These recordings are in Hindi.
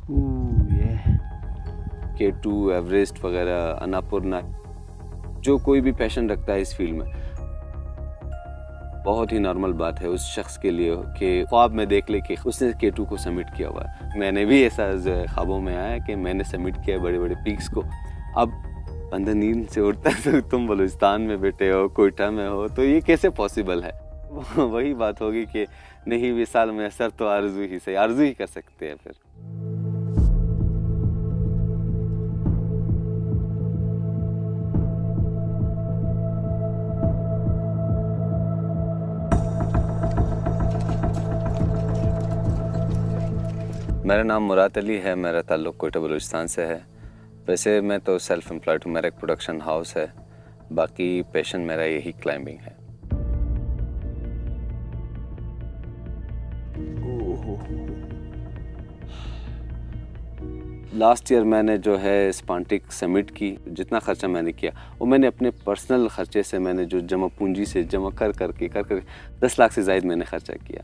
ये K2 एवरेस्ट वगैरह, अन्नपूर्णा, जो कोई भी पैशन रखता है इस फील्ड में, बहुत ही नॉर्मल बात है उस शख्स के लिए कि ख्वाब में देख ले कि उसने K2 को सबमिट किया हुआ है। मैंने भी ऐसा ख्वाबों में आया कि मैंने सबमिट किया बड़े बड़े पीक्स को। अब बंदा नींद से उठता है तो तुम बलूचिस्तान में बैठे हो, कोयटा में हो, तो ये कैसे पॉसिबल है? वही बात होगी कि नहीं विसाल में असर तो आरज़ू ही से, आरज़ू ही कर सकते हैं। फिर मेरा नाम मुराद अली है, मेरा ताल्लुक़ कोयटा बलूचिस्तान से है। वैसे मैं तो सेल्फ एम्प्लॉयड हूँ, मेरा एक प्रोडक्शन हाउस है, बाकी पैशन मेरा यही क्लाइंबिंग है। लास्ट ईयर मैंने जो है स्पांटिक सबमिट की, जितना खर्चा मैंने किया वो मैंने अपने पर्सनल खर्चे से, मैंने जो जमा पूंजी से जमा कर 10 लाख से ज़ायद मैंने खर्चा किया।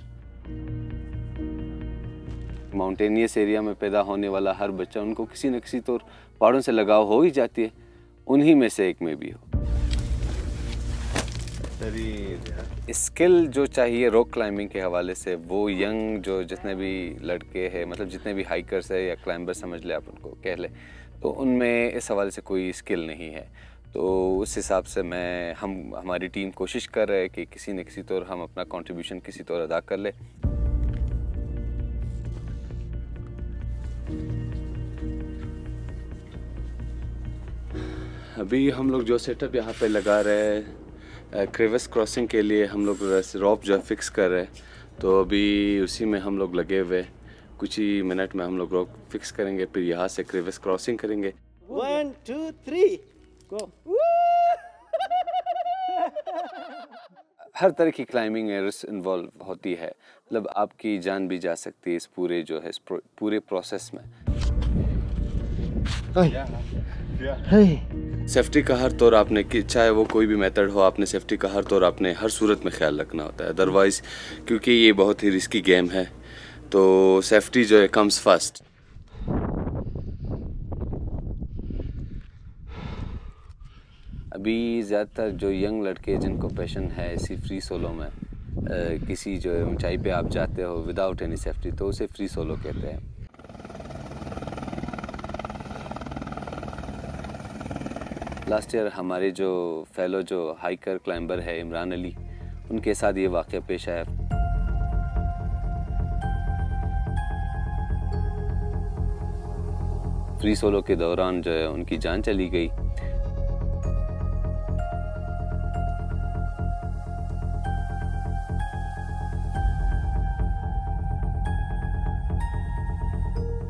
माउंटेनियस एरिया में पैदा होने वाला हर बच्चा, उनको किसी न किसी तौर पहाड़ों से लगाव हो ही जाती है, उन्हीं में से एक में भी हो। स्किल जो चाहिए रॉक क्लाइंबिंग के हवाले से, वो यंग जो जितने भी लड़के हैं, मतलब जितने भी हाइकर्स है या क्लाइंबर समझ ले आप उनको कह ले, तो उनमें इस हवाले से कोई स्किल नहीं है। तो उस हिसाब से हमारी टीम कोशिश कर रहे हैं कि किसी न किसी तौर हम अपना कंट्रीब्यूशन किसी तौर अदा कर ले। अभी हम लोग जो सेटअप यहाँ पे लगा रहे हैं, क्रेविस क्रॉसिंग के लिए हम लोग रॉप जो फिक्स कर रहे हैं, तो अभी उसी में हम लोग लगे हुए। कुछ ही मिनट में हम लोग रॉप फिक्स करेंगे, फिर यहाँ से क्रेविस क्रॉसिंग करेंगे। 1 2 3 गो। हर तरह की क्लाइंबिंग एरर्स इन्वॉल्व होती है, मतलब आपकी जान भी जा सकती है इस पूरे जो है पूरे प्रोसेस में। सेफ्टी का हर तौर आपने, चाहे वो कोई भी मेथड हो, आपने सेफ्टी का हर तौर आपने हर सूरत में ख्याल रखना होता है। अदरवाइज क्योंकि ये बहुत ही रिस्की गेम है, तो सेफ्टी जो है कम्स फर्स्ट। अभी ज़्यादातर जो यंग लड़के जिनको पैशन है इसी फ्री सोलो में, किसी जो ऊंचाई पे आप जाते हो विदाउट एनी सेफ्टी, तो उसे फ्री सोलो कहते हैं। लास्ट ईयर हमारे जो फेलो जो हाइकर क्लाइंबर है इमरान अली, उनके साथ ये वाक़या पेश आया। फ्री सोलो के दौरान जो है उनकी जान चली गई।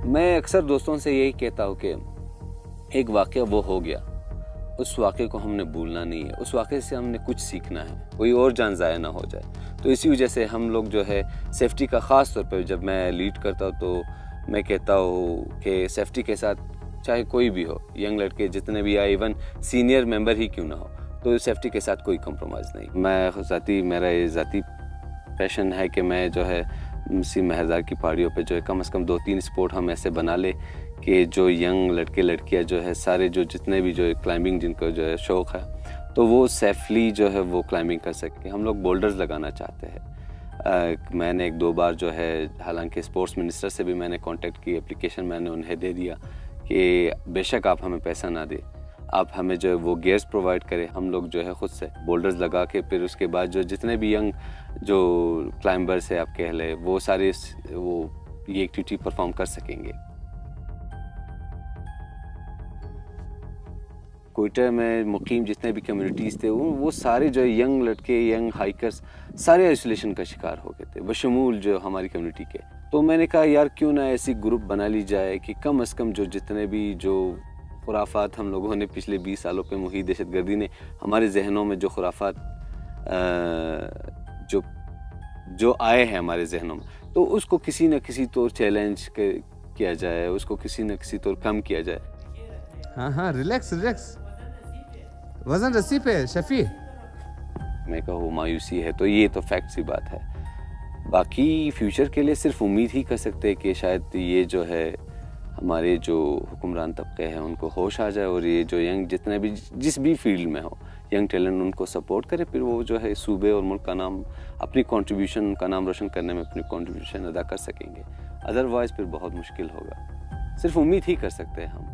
मैं अक्सर दोस्तों से यही कहता हूँ कि एक वाक़या वो हो गया, उस वाक़े को हमने भूलना नहीं है, उस वाक़े से हमने कुछ सीखना है, कोई और जान ज़ाया ना हो जाए। तो इसी वजह से हम लोग जो है सेफ्टी का ख़ास तौर पर जब मैं लीड करता हूँ तो मैं कहता हूँ कि सेफ्टी के साथ चाहे कोई भी हो, यंग लड़के जितने भी, या इवन सीनियर मेंबर ही क्यों ना हो, तो सेफ्टी के साथ कोई कंप्रोमाइज़ नहीं। मेरा ये ज़ाती पैशन है कि मैं जो है इसी महरदार की पहाड़ियों पे जो है कम से कम 2-3 स्पोर्ट हम ऐसे बना ले कि जो यंग लड़के लड़कियां जो है सारे, जो जितने भी जो है क्लाइंबिंग जिनको जो है शौक़ है, तो वो सेफली जो है वो क्लाइंबिंग कर सके। हम लोग बोल्डर्स लगाना चाहते हैं। मैंने 1-2 बार जो है, हालांकि स्पोर्ट्स मिनिस्टर से भी मैंने कांटेक्ट की, एप्लीकेशन मैंने उन्हें दे दिया कि बेशक आप हमें पैसा ना दें, आप हमें जो है वो गियर्स प्रोवाइड करें, हम लोग जो है ख़ुद से बोल्डर्स लगा के फिर उसके बाद जो जितने भी यंग जो क्लाइंबर्स है आप कह लें, वो सारे वो ये एक्टिविटी परफॉर्म कर सकेंगे। कोयटा में मुकीम जितने भी कम्युनिटीज़ थे वो सारे जो यंग लड़के, यंग हाइकर्स सारे आइसोलेशन का शिकार हो गए थे, बशमूल जो हमारी कम्युनिटी के। तो मैंने कहा यार क्यों ना ऐसी ग्रुप बना ली जाए कि कम से कम जो जितने भी जो खुराफात हम लोगों ने पिछले 20 सालों पे मुही दहशतगर्दी ने हमारे जहनों में जो खुराफात जो आए हैं हमारे जहनों में, तो उसको किसी न किसी तौर चैलेंज किया जाए, उसको किसी न किसी तौर कम किया जाए। हाँ रिलैक्स रिलैक्स, वजन रस्सी पे शफी। मैं कहूँ मायूसी है, तो ये तो फैक्ट सी बात है। बाकी फ्यूचर के लिए सिर्फ उम्मीद ही कर सकते हैं कि शायद ये जो है हमारे जो हुक्मरान तबके हैं उनको होश आ जाए और ये जो यंग जितने भी जिस भी फील्ड में हो यंग टैलेंट उनको सपोर्ट करे, फिर वो जो है सूबे और मुल्क का नाम अपनी कंट्रीब्यूशन का नाम रोशन करने में अपनी कंट्रीब्यूशन अदा कर सकेंगे। अदरवाइज़ फिर बहुत मुश्किल होगा। सिर्फ उम्मीद ही कर सकते हैं हम।